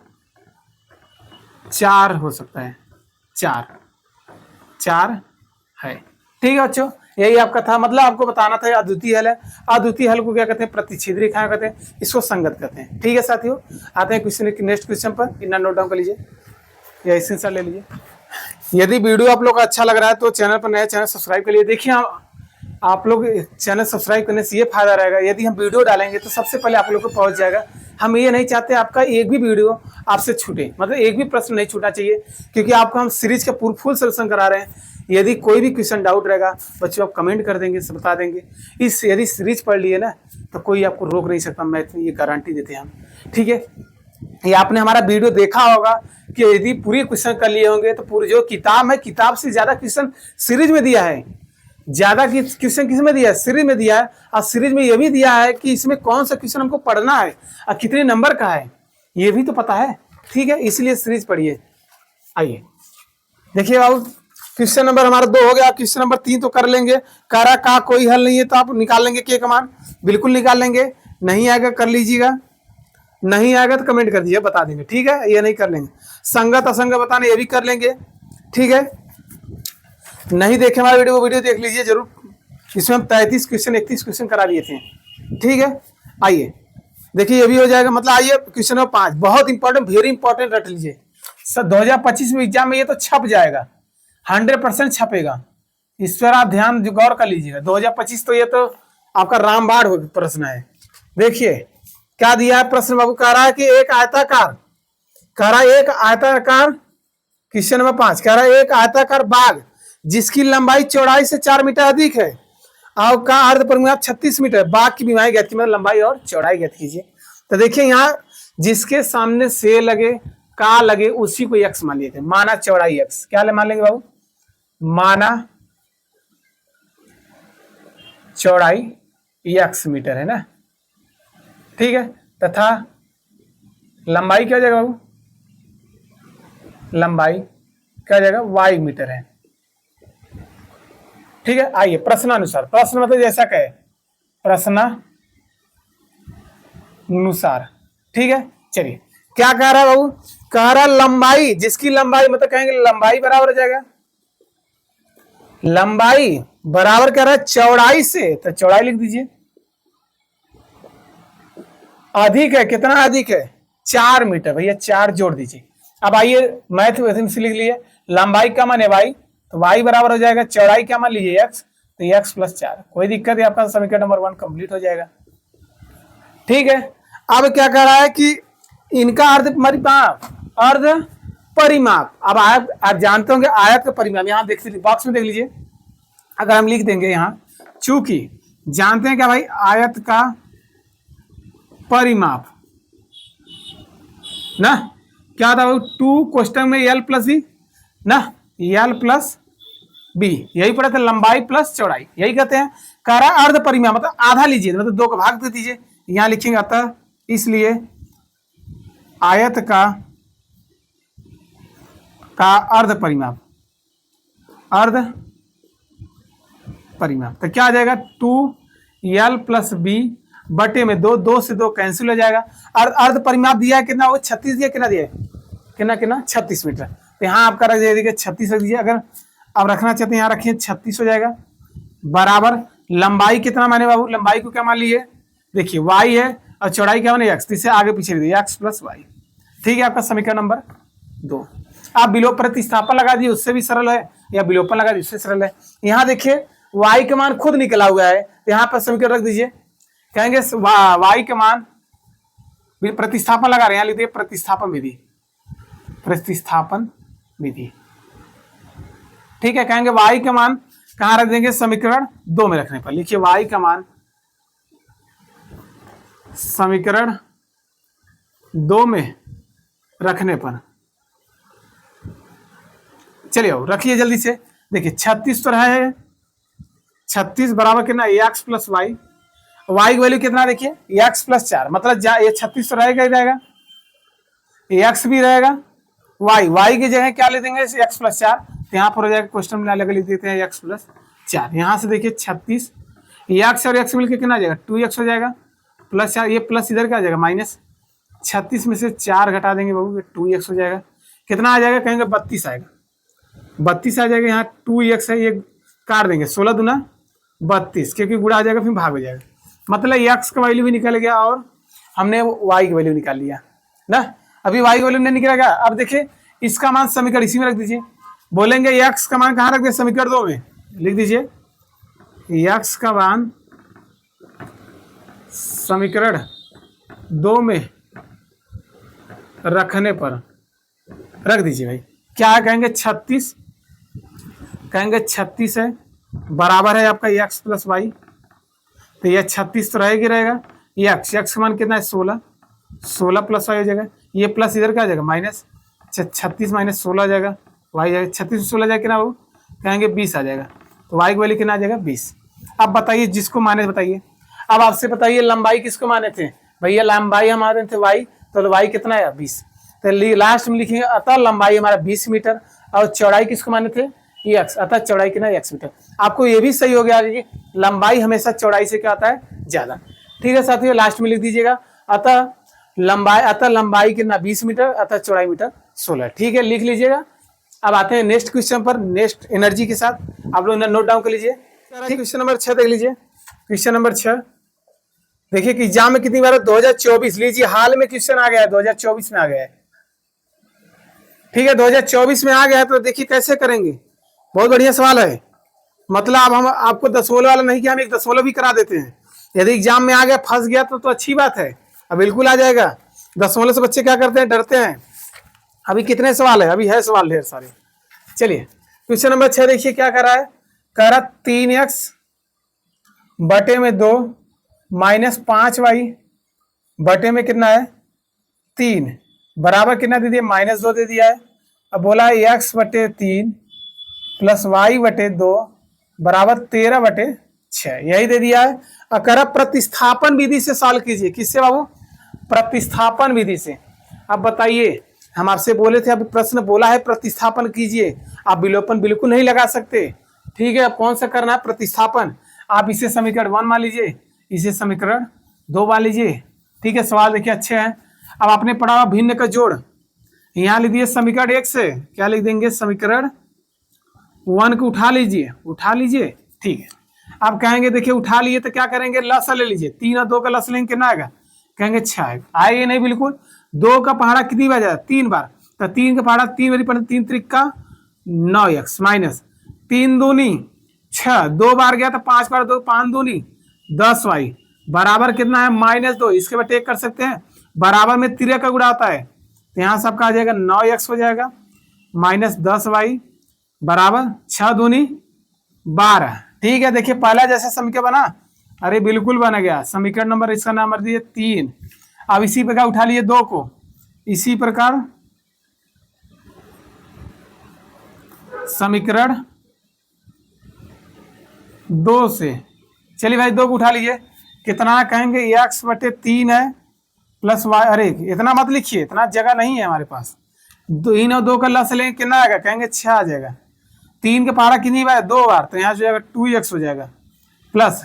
4 हो सकता है, 4 4 है। ठीक है बच्चों, यही आपका था, मतलब आपको बताना था अद्वितीय हल है। अद्वितीय हल को क्या कहते हैं? प्रतिच्छेदी रेखाएं कहते हैं, इसको संगत कहते हैं। ठीक है साथियों, आते हैं क्वेश्चन नेक्स्ट क्वेश्चन पर, इतना नोट डाउन कर लीजिए या स्क्रीनशॉट ले लीजिए। यदि वीडियो आप लोग को अच्छा लग रहा है तो चैनल पर नया चैनल सब्सक्राइब कर लिए। देखिए आप लोग चैनल सब्सक्राइब करने से ये फायदा रहेगा, यदि हम वीडियो डालेंगे तो सबसे पहले आप लोग को पहुंच जाएगा। हम ये नहीं चाहते आपका एक भी वीडियो आपसे छूटे, मतलब एक भी प्रश्न नहीं छूटना चाहिए, क्योंकि आपको हम सीरीज का फुल सोल्यूशन करा रहे हैं। यदि कोई भी क्वेश्चन डाउट रहेगा बच्चों आप कमेंट कर देंगे, सब बता देंगे। इस यदि सीरीज पढ़ लिए ना तो कोई आपको रोक नहीं सकता, मैं ये गारंटी देते हैं हम। ठीक है, ये आपने हमारा वीडियो देखा होगा कि यदि पूरी क्वेश्चन कर लिए होंगे तो पूरी जो किताब है, किताब से ज्यादा क्वेश्चन सीरीज में दिया है। ज्यादा क्वेश्चन किस में दिया है? सीरीज में दिया है। और सीरीज में यह भी दिया है कि इसमें कौन सा क्वेश्चन हमको पढ़ना है और कितने नंबर का है, ये भी तो पता है। ठीक है, इसलिए सीरीज पढ़िए। आइए देखिए बाबू, क्वेश्चन नंबर हमारा 2 हो गया, क्वेश्चन नंबर 3 तो कर लेंगे। कारा का कोई हल नहीं है तो आप निकाल लेंगे के का मान, बिल्कुल निकाल लेंगे। नहीं आएगा कर लीजिएगा, नहीं आएगा तो कमेंट कर दीजिए, बता देंगे। ठीक है, ये नहीं कर लेंगे। संगत असंगत बताना ये भी कर लेंगे। ठीक है, नहीं देखे हमारा वीडियो देख लीजिए जरूर, इसमें हम 33 क्वेश्चन 31 क्वेश्चन करा दिए थे। ठीक है, आइए देखिए ये भी हो जाएगा। मतलब आइए क्वेश्चन नंबर 5 बहुत इंपॉर्टेंट, वेरी इंपॉर्टेंट, रट लीजिए सर। 2025 में एग्जाम में ये तो छप जाएगा, 100% छपेगा। इस पर आप ध्यान गौर कर लीजिएगा। 2025 तो ये तो आपका रामबाण प्रश्न है। देखिए क्या दिया है प्रश्न बाबू, कह रहा है कि एक आयताकार, कह रहा है एक आयताकार, क्वेश्चन नंबर 5 कह रहा है एक आयताकार बाग जिसकी लंबाई चौड़ाई से 4 मीटर अधिक है और का अर्ध परिमाप 36 मीटर, बाग की बीमारी ज्ञात कीजिए, मतलब लंबाई और चौड़ाई ज्ञात कीजिए। तो देखिए यहाँ जिसके सामने से लगे का लगे उसी को x मान लेते हैं, माना चौड़ाई x। क्या मान लेंगे बाबू? माना चौड़ाई x मीटर है ना। ठीक है, तथा लंबाई क्या हो जाएगा बाबू? लंबाई क्या हो जाएगा? y मीटर है। ठीक है, आइए प्रश्नानुसार, प्रश्न मतलब जैसा कहे प्रश्नानुसार। ठीक है, चलिए क्या कह रहा है बाबू? कह रहा लंबाई, जिसकी लंबाई मतलब कहेंगे लंबाई बराबर हो जाएगा, लंबाई बराबर कह रहा है चौड़ाई से, तो चौड़ाई लिख दीजिए। अधिक है, कितना अधिक है? 4 मीटर, भैया 4 जोड़ दीजिए। अब आइए मैथ से लिख लिए, लंबाई का मान है y, तो y बराबर हो जाएगा चौड़ाई क्या मान लीजिए x, तो x + 4। कोई दिक्कत है, आपका समीकरण नंबर 1 कंप्लीट हो जाएगा। ठीक है, अब क्या कह रहा है कि इनका अर्ध परिमाप, अर्ध परिमाप। अब आप जानते होंगे आयत का परिमाप, यहाँ देख लीजिए बॉक्स में देख लीजिए। अगर हम लिख देंगे यहाँ, चूंकि जानते हैं क्या भाई, आयत का परिमाप ना क्या था 2 क्वेश्चन में l + b ना, l + b, यही पढ़ा था, लंबाई प्लस चौड़ाई, यही कहते हैं। कह रहा अर्ध परिमाप मतलब आधा लीजिए, मतलब 2 का भाग दे दीजिए, यहां लिखेंगे अतः इसलिए आयत का अर्ध परिमाप, अर्ध परिमाप तो क्या आ जाएगा? 2l + b बटे में 2, 2 से 2 कैंसिल हो जाएगा। अर्ध परिमाप दिया है कितना? वो 36 दिया, कितना दिया है? कितना 36 मीटर। तो यहाँ आपका रख दीजिए 36 रख दीजिए। अगर आप रखना चाहते हैं यहाँ रखिए 36 हो जाएगा, बराबर लंबाई कितना माने बाबू? लंबाई को क्या मान लीजिए? देखिए y है और चौड़ाई क्या माने x, इसे आगे पीछे दीजिए x + y। ठीक है, आपका समीकरण नंबर 2। आप विलोप प्रतिस्थापन लगा दिए, उससे भी सरल है, या विलोपन लगा दिए उससे सरल है। यहाँ देखिए y का मान खुद निकला हुआ है, तो यहाँ पर समीकरण रख दीजिए। कहेंगे y के मान, प्रतिस्थापन लगा रहे हैं, यहाँ लिख दिए प्रतिस्थापन विधि, प्रतिस्थापन विधि। ठीक है, कहेंगे y का मान कहां रख देंगे? समीकरण 2 में रखने पर। लिखिए y का मान समीकरण 2 में रखने पर। चलिए आओ रखिए जल्दी से। देखिए 36 तो रहा है, 36 बराबर कितना? x + y, y की वैल्यू कितना? देखिए x + 4, मतलब ये 36 तो रहेगा ही रहेगा, x भी रहेगा, y की जगह क्या ले देंगे? x + 4। यहाँ पर हो जाएगा, क्वेश्चन में अलग लिख देते हैं x + 4। यहाँ से देखिए 36, x और x मिलकर कितना आ जाएगा? 2x हो जाएगा, +4, ये प्लस इधर क्या आ जाएगा? -36 में से 4 घटा देंगे बाबू, 2x हो जाएगा। कितना आ जाएगा, कहेंगे 32 आएगा, 32 आ जाएगा। यहाँ 2x है, ये काट देंगे, 16 दूना 32, क्योंकि गुणा आ जाएगा फिर भाग हो जाएगा, मतलब x का वैल्यू भी निकल गया और हमने y की वैल्यू निकाल लिया ना। अभी y की वैल्यू नहीं निकलेगा। अब देखिए इसका मान समीकरण इसी में रख दीजिए। बोलेंगे x का मान कहाँ रख दिया, समीकरण 2 में लिख दीजिए। x का मान समीकरण 2 में रखने पर रख दीजिए भाई। क्या कहेंगे, 36, कहेंगे 36 है, बराबर है आपका x प्लस वाई। तो यह 36 तो रहेगी रहेगा, ये x का मान कितना है 16, 16 प्लस वाई हो जाएगा, ये प्लस इधर क्या आ जाएगा माइनस, 36 माइनस 16 आ जाएगा, वाई जाएगा 36 से 16 जाएगा कितना वो, कहेंगे 20 आ जाएगा। तो वाई की वैल्यू कितना आ जाएगा 20। अब बताइए जिसको माने बताइए। अब आपसे बताइए लंबाई किसको माने थे, भैया लंबाई हमारे थे वाई, तो वाई कितना है 20। तो लास्ट में लिखेंगे अतः लंबाई हमारा 20 मीटर और चौड़ाई किसको माने थे x, अतः चौड़ाई कितना x मीटर। आपको ये भी सही हो गया, लंबाई हमेशा चौड़ाई से क्या आता है ज्यादा। ठीक है साथियों, लास्ट में लिख दीजिएगा अतः लंबाई कितना 20 मीटर, अतः चौड़ाई मीटर 16। ठीक है, लिख लीजिएगा। अब आते हैं नेक्स्ट क्वेश्चन पर, नेक्स्ट एनर्जी के साथ। आप लोग नोट डाउन कर लीजिए। क्वेश्चन नंबर 6 देख लीजिए। क्वेश्चन नंबर 6 देखिए कि एग्जाम में कितनी बार है, 2024 लीजिए, हाल में क्वेश्चन आ गया है, 2024 में आ गया है। ठीक है, 2024 में आ गया है, तो देखिए कैसे करेंगे। बहुत बढ़िया सवाल है, मतलब हम आपको दशमलव वाला नहीं किया, हम एक दशमलव भी करा देते हैं। यदि एग्जाम में आ गया फंस गया तो अच्छी बात है, अब बिल्कुल आ जाएगा। दशमलव से बच्चे क्या करते हैं, डरते हैं। अभी कितने सवाल है, अभी है सवाल ढेर सारे। चलिए क्वेश्चन नंबर 6 देखिए क्या कर रहा है, कह रहा 3x बटे में 2 माइनस 5y बटे में कितना है 3 बराबर कितना दे दिया, -2 दे दिया है। अब बोला है x बटे 3 प्लस y बटे 2 बराबर 13 बटे 6, यही दे दिया है। अब कह रहा प्रतिस्थापन विधि से सॉल्व कीजिए। किससे बाबू, प्रतिस्थापन विधि से। अब बताइए, हम आपसे बोले थे, अभी प्रश्न बोला है प्रतिस्थापन कीजिए, आप विलोपन बिल्कुल नहीं लगा सकते। ठीक है, अब कौन सा करना है प्रतिस्थापन, आप इसे समीकरण 1 मान लीजिए, इसे समीकरण 2 मान लीजिए। ठीक है, सवाल देखिए अच्छे हैं। अब आपने पढ़ा हुआ भिन्न का जोड़, यहाँ लिख दिए समीकरण 1 से क्या लिख देंगे, समीकरण 1 को उठा लीजिए, उठा लीजिए। ठीक है, अब कहेंगे देखिए उठा लिए तो क्या करेंगे, लसा ले लीजिए, 3 और 2 का लस लेंगे कितना आएगा, कहेंगे 6 आएगा। आएगा नहीं बिल्कुल। 2 का पहाड़ा कितनी बार जाएगा, 3 बार, तो 3 का पहाड़ा 3 बारी पड़े, 3 त्रिक 9x माइनस 3 दूनी 6, 2 बार गया तो 5 बार 2, 5 दूनी 10y बराबर कितना है -2। इसके बाद टेक कर सकते हैं, बराबर में 13 का गुणा होता है, तो यहाँ सबका आ जाएगा 9x हो जाएगा माइनस 10y बराबर 6 दूनी 12। ठीक है, देखिए पहला जैसे समीकरण बना, अरे बिल्कुल बन गया। समीकरण नंबर इसका नंबर दिए 3। अब इसी प्रकार उठा लिए 2 को, इसी प्रकार समीकरण 2 से, चलिए भाई 2 को उठा लीजिए, कितना कहेंगे x बटे 3 है प्लस y, अरे इतना मत लिखिए, इतना जगह नहीं है हमारे पास। 3 और 2 का लस लेंगे कितना आएगा, कहेंगे 6 आ जाएगा। 3 के पहाड़ा कितनी बार, 2 बार, तो यहाँ हो जाएगा 2x हो जाएगा प्लस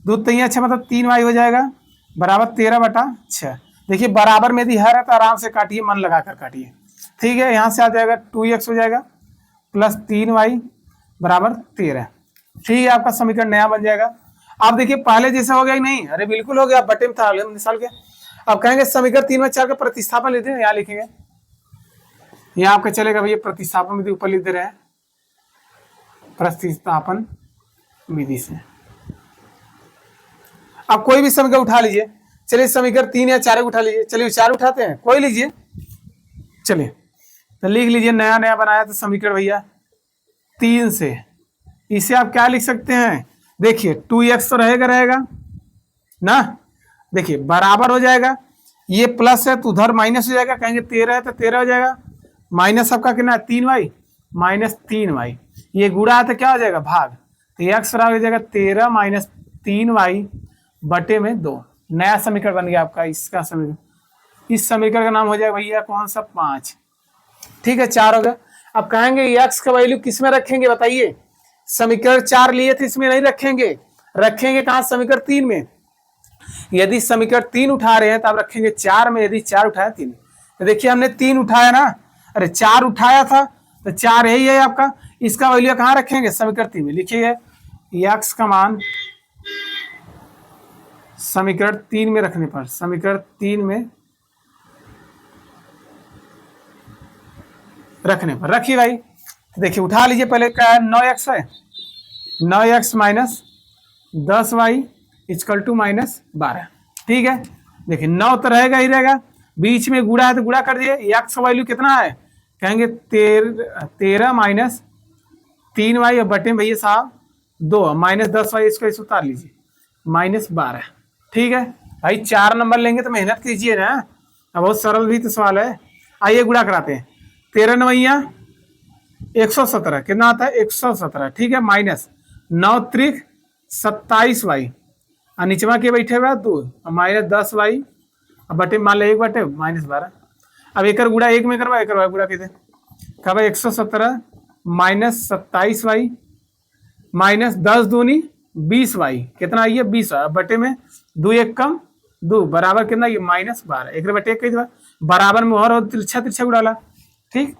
2 3 6 मतलब 3y हो जाएगा बराबर 13 बटा 6। देखिए बराबर में यदि है तो आराम से काटिए, मन लगा कर काटिए। ठीक है, यहाँ से आ जाएगा 2x हो जाएगा प्लस 3y बराबर 13। ठीक है, आपका समीकरण नया बन जाएगा। आप देखिए पहले जैसा हो गया कि नहीं, अरे बिल्कुल हो गया, बटे में था निकाल के। अब कहेंगे समीकरण 3 में 4 का प्रतिस्थापन लेते हैं, यहाँ लिखेंगे, यहाँ आपका चलेगा भैया प्रतिस्थापन विधि ऊपर लिख दे रहे हैं, प्रतिस्थापन विधि से। अब कोई भी समीकरण उठा लीजिए, चलिए समीकरण 3 या 4 उठा लीजिए, चलिए 4 उठाते हैं, कोई लीजिए, चलिए तो लिख लीजिए, नया नया बनाया तो समीकरण भैया 3 से। इसे आप क्या लिख सकते हैं, देखिए 2x तो रहेगा ना, देखिए बराबर हो जाएगा, ये प्लस है तो उधर माइनस हो जाएगा, कहेंगे 13 है तो 13 हो जाएगा, माइनस सबका कितना है 3y माइनस 3y, ये गुणा है तो क्या हो जाएगा भाग, तो x बराबर हो जाएगा 13 माइनस 3y बटे में 2। नया समीकरण बन गया आपका, इसका समीकरण, इस समीकरण का नाम हो जाएगा भैया कौन सा 5। ठीक है, 4 हो गया। अब कहेंगे x का वैल्यू किस में रखेंगे बताइए, समीकरण 4 लिए थे इसमें नहीं रखेंगे, रखेंगे कहाँ, समीकरण 3 में। यदि समीकरण 3 उठा रहे हैं तो आप रखेंगे 4 में, यदि 4 उठाए 3 में। तो देखिए हमने 3 उठाया ना, अरे 4 उठाया था तो 4 यही है आपका। इसका वैल्यू कहाँ रखेंगे, समीकरण 3 में लिखिए। x का मान समीकरण 3 में रखने पर, समीकरण 3 में रखने पर रखिए भाई। तो देखिए उठा लीजिए, पहले क्या है 9x है, 9x minus 10y equal to minus 12। ठीक है, देखिए 9 तो रहेगा ही रहेगा, बीच में गुणा है तो गुणा कर दिए। x का वैल्यू कितना है, कहेंगे 13 माइनस 3y और बटे में भैया साहब 2 माइनस 10y, इसको इस उतार लीजिए माइनस 12। ठीक है भाई, 4 नंबर लेंगे तो मेहनत कीजिए ना, अब बहुत सरल भी तो सवाल है। आइए गुणा कराते हैं। 13 नवैया 117, कितना आता है 117। ठीक है, माइनस 9 त्रिक 27y और नीचवा के बैठे हुआ 2 माइनस 10y और बटे मान लो 1 बटे माइनस 12। अब एक गुणा 1 में करवा, एक गुणा कितने कब 117 माइनस 27y माइनस 10 दूनी 20y, कितना आई है 20 बटे में 2 1 कम 2 बराबर कितना ये माइनस 12। एक बटे एक कही बराबर में और तिरछा तिरछा उड़ाला। ठीक,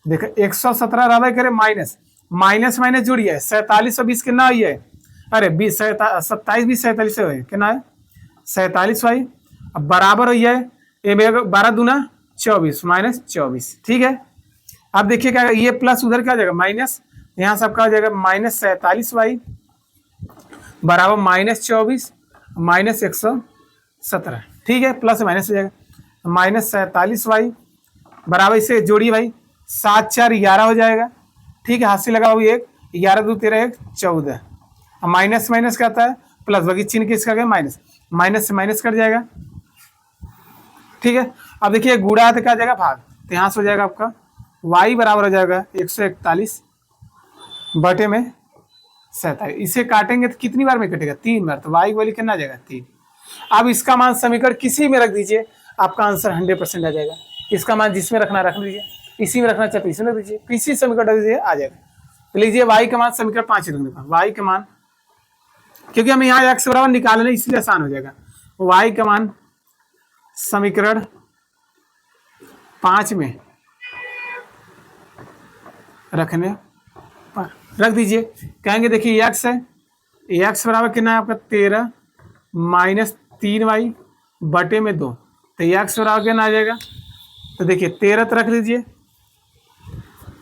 देखो 117 रहा करे माइनस माइनस माइनस जुड़िए 47 और 20 कितना आई है, अरे 20 27 20 47 से कितना है 47 भाई। अब बराबर हो है 12 दूना 24 माइनस 24। ठीक है, अब देखिए क्या ये प्लस उधर क्या हो जाएगा माइनस, यहाँ सबका हो जाएगा माइनस 47 वाई बराबर माइनस 24 माइनस 117। ठीक है, प्लस माइनस हो जाएगा माइनस 47 वाई बराबर, इसे जोड़िए भाई 7 4 11 हो जाएगा। ठीक है, हाथ से लगा हुई 1 11 2 13 1 14, माइनस माइनस क्या आता है प्लस, बाकी चिन्ह किसका गया माइनस, माइनस से माइनस कट जाएगा। ठीक है, अब देखिए गुणा तो क्या जाएगा भाग, तो यहाँ से हो जाएगा आपका y बराबर हो जाएगा 141 बटे में 47। इसे काटेंगे तो कितनी बार में कटेगा 3 बार, तो y की वैल्यू कितना आ जाएगा 3। अब इसका मान समीकरण किसी में रख दीजिए, आपका आंसर 100% आ जाएगा। इसका मान जिसमें रखना रख लीजिए, इसी में रखना चाहे तो इसमें रख दीजिए, किसी समीकरण रख दीजिए आ जाएगा। तो लीजिए y का मान समीकरण 5 रखने पर, y का मान क्योंकि हमें यहाँ x बराबर निकालना इसलिए आसान हो जाएगा। y का मान समीकरण 5 में रखने पर रख दीजिए। कहेंगे देखिए x है, x बराबर कितना है आपका 13 माइनस 3y बटे में 2, तो x बराबर कितना आ जाएगा, तो देखिए 13 तो रख लीजिए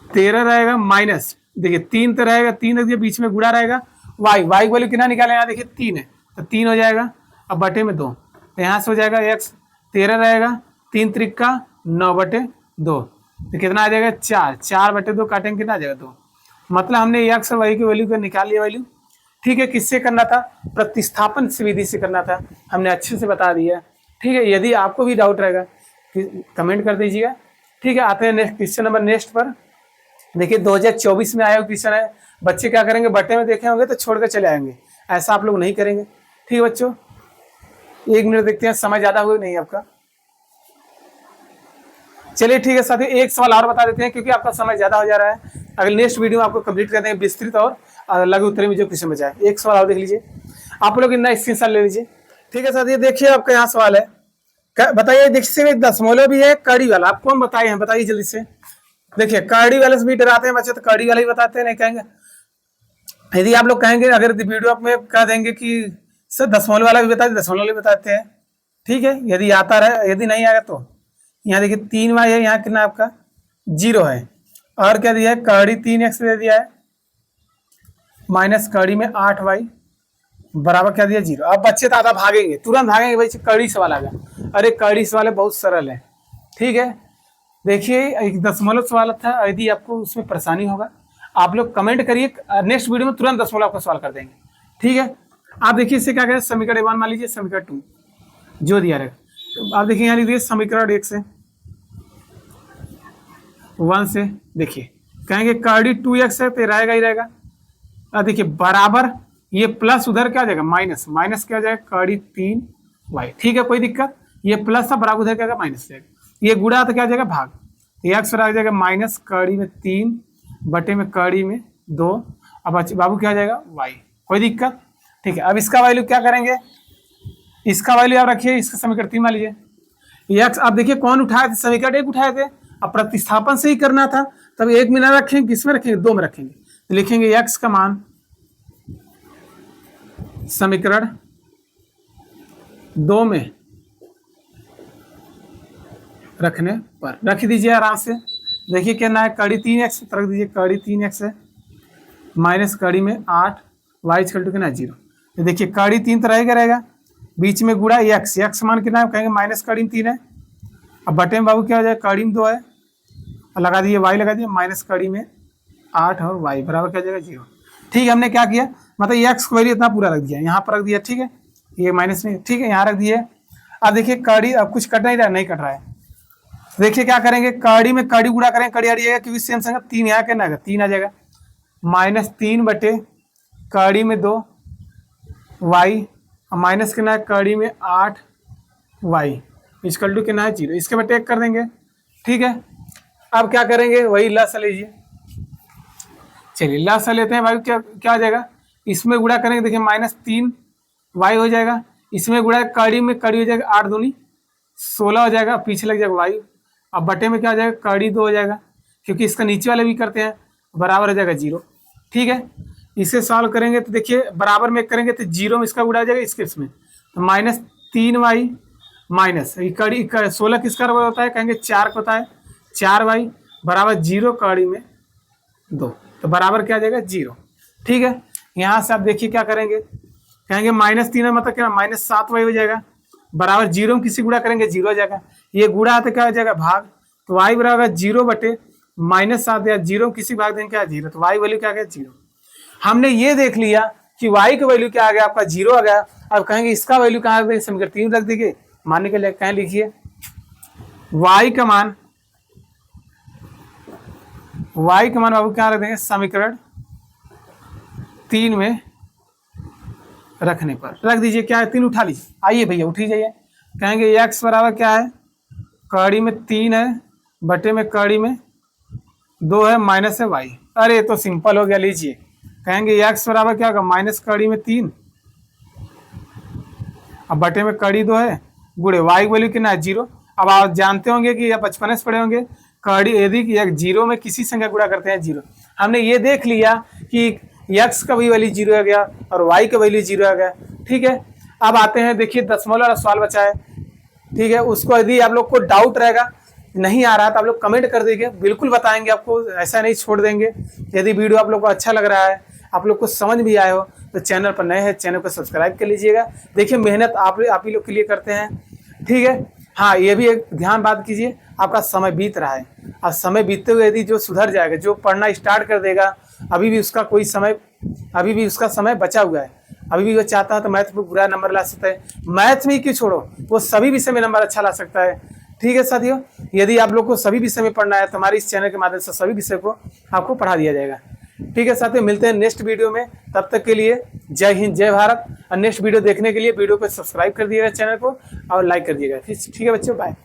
13 रहेगा माइनस देखिए 3 तो रहेगा 3 रख दिया, बीच में गुणा रहेगा y की वैल्यू कितना निकाले यहाँ देखिए 3 है, तो 3 हो जाएगा। अब बटे में 2, तो यहाँ से हो जाएगा x 13 रहेगा 3 त्रिका 9 बटे 2, तो कितना आ जाएगा 4 4 बटे 2 काटेंगे कितना आ जाएगा 2, मतलब हमने x और y की वैल्यू को निकाल लिया वैल्यू। ठीक है, किससे करना था, प्रतिस्थापन से विधि से करना था, हमने अच्छे से बता दिया। ठीक है, यदि आपको भी डाउट रहेगा कमेंट कर दीजिएगा। ठीक है, आते हैं नेक्स्ट क्वेश्चन नंबर नेक्स्ट पर। देखिए 2024 में आया क्वेश्चन है, बच्चे क्या करेंगे बट्टे में देखे होंगे तो छोड़कर चले आएंगे, ऐसा आप लोग नहीं करेंगे। ठीक है बच्चों, 1 मिनट देखते हैं, समय ज्यादा हुआ नहीं आपका। चलिए ठीक है साथियों, एक सवाल और बता देते हैं क्योंकि आपका समय ज्यादा हो जा रहा है। अगर नेक्स्ट वीडियो में आपको कंप्लीट कर देंगे विस्तृत और लघु उत्तरी में जो क्वेश्चन बचा है। एक सवाल और देख लीजिए, आप लोग इतना स्क्रीनशॉट ले लीजिए। ठीक है साथियों, देखिए आपका यहाँ सवाल है, बताइए देखिए दशमलव भी है कड़ी वाला, आप कौन बताए हैं बताइए जल्दी से। देखिए कड़ी वाले से भी डराते हैं बच्चे, तो कड़ी वाला ही बताते हैं, नहीं कहेंगे। यदि आप लोग कहेंगे अगर वीडियो में कह देंगे कि सर दशमलव वाला भी बताते, दशमलव वाला भी बताते हैं। ठीक है, यदि आता रहे, यदि नहीं आएगा तो यहाँ देखिए 3y है, यहाँ कितना आपका 0 है, और क्या दिया है कड़ी 3x दे दिया है माइनस कड़ी में 8y बराबर क्या दिया 0। अब बच्चे तो आधा भागेंगे, तुरंत भागेंगे भाई कड़ी सवाल आ गया। अरे कड़ी सवाल है, बहुत सरल है। ठीक है, देखिए एक दशमलव सवाल था, यदि आपको उसमें परेशानी होगा आप लोग कमेंट करिए, नेक्स्ट वीडियो में तुरंत दशमलव का सवाल कर देंगे। ठीक है, आप देखिए इससे क्या करें, समीकरण 1 मान लीजिए समीकरण 2 जो दिया रहेगा, तो आप देखिए यहाँ लिख दीजिए समीकरण 1 से 1 से, देखिए कहेंगे कड़ी 2x है तो रहेगा ही रहेगा। अब देखिए बराबर ये प्लस उधर क्या हो जाएगा माइनस, माइनस क्या हो जाएगा कड़ी 3y। ठीक है, कोई दिक्कत, ये प्लस था बराबर उधर क्या होगा माइनस जाएगा, ये गुणा तो क्या हो जाएगा भाग, तो x आ जाएगा माइनस कड़ी में 3 बटे में कड़ी में 2, अब बाबू क्या हो जाएगा y। कोई दिक्कत, ठीक है। अब इसका वैल्यू क्या करेंगे, इसका वैल्यू आप रखिए, इसका समीकरण 3 मान लीजिए x। अब देखिए कौन उठाए थे, समीकरण 1 उठाए थे, अब प्रतिस्थापन से ही करना था, तब 1 में ना रखेंगे, किसमें रखेंगे, 2 में रखेंगे। तो लिखेंगे x का मान समीकरण 2 में रखने पर रख दीजिए आराम से। देखिए क्या है, कड़ी 3x रख दीजिए, कड़ी 3x है माइनस कड़ी में 8 y इक्वल टू कितना 0। तो देखिए कड़ी 3 तो रहेगा, बीच में गुड़ा x मान कितना है, कहेंगे माइनस कड़ी में 3 है। अब बटे में बाबू क्या हो जाएगा, कड़ी में 2 है, और लगा दिए y लगा दिए, माइनस कड़ी में 8 और y बराबर क्या हो जाएगा 0। ठीक है, हमने क्या किया, मतलब ये x को वैल्यू इतना पूरा रख दिया, यहाँ पर रख दिया, ठीक है, ये माइनस में, ठीक है, यहाँ रख दिए। अब देखिए कड़ी, अब कुछ कट नहीं कट रहा है। देखिए क्या करेंगे, कड़ी में कड़ी गुड़ा करेंगे, कड़ी आ जाएगा क्योंकि सेम संग 3 यहाँ करना है, 3 आ जाएगा, माइनस 3 बटे कड़ी में 2 y, माइनस कितना है कड़ी में 8 y इक्वल टू कितना है 0। इसके बटे 1 कर देंगे, ठीक है। अब क्या करेंगे, वही लसा लीजिए, चलिए लसा लेते हैं भाई, क्या आ जाएगा, इसमें गुड़ा करेंगे, देखिए माइनस 3 y हो जाएगा, इसमें गुड़ा कड़ी में कड़ी हो जाएगा 8 दूनी 16 हो जाएगा, पीछे लग जाएगा y। अब बटे में क्या हो जाएगा, कड़ी 2 हो जाएगा, क्योंकि इसका नीचे वाले भी करते हैं, बराबर हो जाएगा 0। ठीक है, इसे सॉल्व करेंगे तो देखिए बराबर में करेंगे तो 0 में इसका गुड़ा आ जाएगा, इसके इसमें तो माइनस 3y माइनस कड़ी 16 किसका होता है, कहेंगे 4 का होता है, 4y बराबर 0 कड़ी में 2, तो बराबर क्या आ जाएगा 0। ठीक है, यहाँ से आप देखिए क्या करेंगे, कहेंगे माइनस 3 मतलब क्या, माइनस 7y हो जाएगा, बराबर 0 में किसी गुड़ा करेंगे 0 हो जाएगा, ये गुड़ा आता क्या हो जाएगा भाग, तो y बराबर 0 बटे माइनस 7 या 0 किसी भाग देंगे क्या 0, तो y वैल्यू क्या आ गया 0। हमने ये देख लिया कि y का वैल्यू क्या आ गया, आपका 0 आ गया। अब कहेंगे इसका वैल्यू कहाँ रख देंगे, समीकरण 3 रख देंगे, मानने के लिए कहें लिखिए y का मान बाबू क्या रख देंगे, समीकरण 3 में रखने पर रख दीजिए, क्या है 3 उठा लीजिए, आइए भैया उठी जाइए, कहेंगे x बराबर क्या है, कड़ी में 3 है बटे में कड़ी में 2 है माइनस है y। अरे तो सिंपल हो गया, लीजिए कहेंगे x बराबर क्या होगा, माइनस कड़ी में 3 अब बटे में कड़ी 2 है, गुड़े y वैल्यू कितना है 0। अब आप जानते होंगे कि या बचपन से पढ़े होंगे, कड़ी यदि 0 में किसी संख्या गुणा करते हैं 0। हमने ये देख लिया कि x का भी वैल्यू 0 आ गया और y का वैल्यू 0 आ गया। ठीक है, अब आते हैं, देखिए 10वां वाला सवाल बचा है, ठीक है, उसको यदि आप लोग को डाउट रहेगा, नहीं आ रहा तो आप लोग कमेंट कर देंगे, बिल्कुल बताएंगे आपको, ऐसा नहीं छोड़ देंगे। यदि वीडियो आप लोग को अच्छा लग रहा है, आप लोग को समझ भी आए हो, तो चैनल पर नए हैं चैनल को सब्सक्राइब कर लीजिएगा। देखिए मेहनत आप ही लोग के लिए करते हैं, ठीक है। हाँ, ये भी एक ध्यान बात कीजिए, आपका समय बीत रहा है, अब समय बीतते हुए यदि जो सुधर जाएगा, जो पढ़ना स्टार्ट कर देगा, अभी भी उसका समय बचा हुआ है, अभी भी वो चाहता है तो मैथ में बुरा नंबर ला सकता है, मैथ में ही क्यों छोड़ो, वो सभी विषय में नंबर अच्छा ला सकता है। ठीक है साथियों, यदि आप लोग को सभी विषय में पढ़ना है तो हमारे इस चैनल के माध्यम से सभी विषय को आपको पढ़ा दिया जाएगा। ठीक है साथियों, मिलते हैं नेक्स्ट वीडियो में, तब तक के लिए जय हिंद जय भारत। और नेक्स्ट वीडियो देखने के लिए वीडियो को सब्सक्राइब कर दिएगा चैनल को और लाइक कर दिएगा। ठीक है बच्चों, बाय।